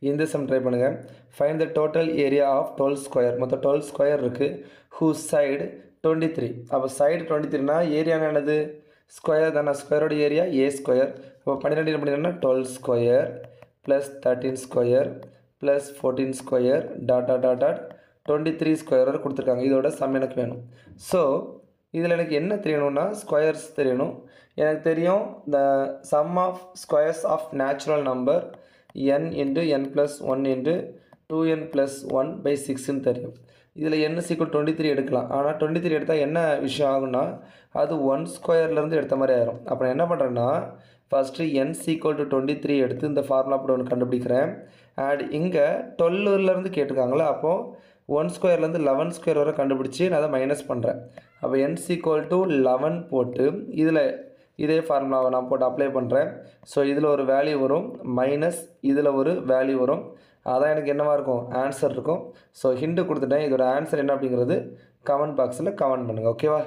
இந்த sum try பண்ணுங்கள். Find the total area of 12 square. மொத்தம் 12 ஸ்கொயர் இருக்குது. Whose side 23. அப்போ சைடு 23னா ஏரியானா என்னது? ஸ்கொயர் தானே. ஸ்கொயரோட ஏரியா ஏ ஸ்கொயர். அப்போ 12 என்ன பண்ணிங்கன்னா 12 square plus 13 square plus 14 square dot dot dot dot 23 square வரை கொடுத்துருக்காங்க. இதோட சம் எனக்கு வேணும். ஸோ இதில் எனக்கு என்ன தெரியணும்னா ஸ்கொயர்ஸ் தெரியணும். எனக்கு தெரியும் the sum of squares of natural number n into n plus 1 into 2n plus 1 by 6ன்னு தெரியும். இதில் n = 23 எடுக்கலாம். ஆனால் 23 எடுத்தால் என்ன விஷயம் ஆகும்னா அது 1 ஸ்கொயர்லேருந்து எடுத்த மாதிரி ஆயிரும். அப்போ நான் என்ன பண்ணுறேன்னா ஃபஸ்ட்டு n = 23 எடுத்து இந்த ஃபார்முலா அப்படி ஒன்று கண்டுபிடிக்கிறேன். அண்ட் இங்கே 12லேருந்து கேட்டிருக்காங்களா, அப்போது 1 ஸ்கொயர்லேருந்து 11 ஸ்கொயர் வரை கண்டுபிடிச்சி நான் அதை மைனஸ் பண்ணுறேன். அப்போ n = 11 போட்டு இதில் இதே ஃபார்முலாவை நான் போட்டு அப்ளை பண்ணுறேன். ஸோ இதில் ஒரு வேல்யூ வரும் மைனஸ் இதில் ஒரு வேல்யூ வரும். அதான் எனக்கு என்னவாக இருக்கும், ஆன்சர் இருக்கும். ஸோ ஹிண்ட்டு கொடுத்துட்டேன். இதோட ஆன்சர் என்ன அப்படிங்கிறது கமெண்ட் பாக்ஸில் கமெண்ட் பண்ணுங்கள். ஓகேவா?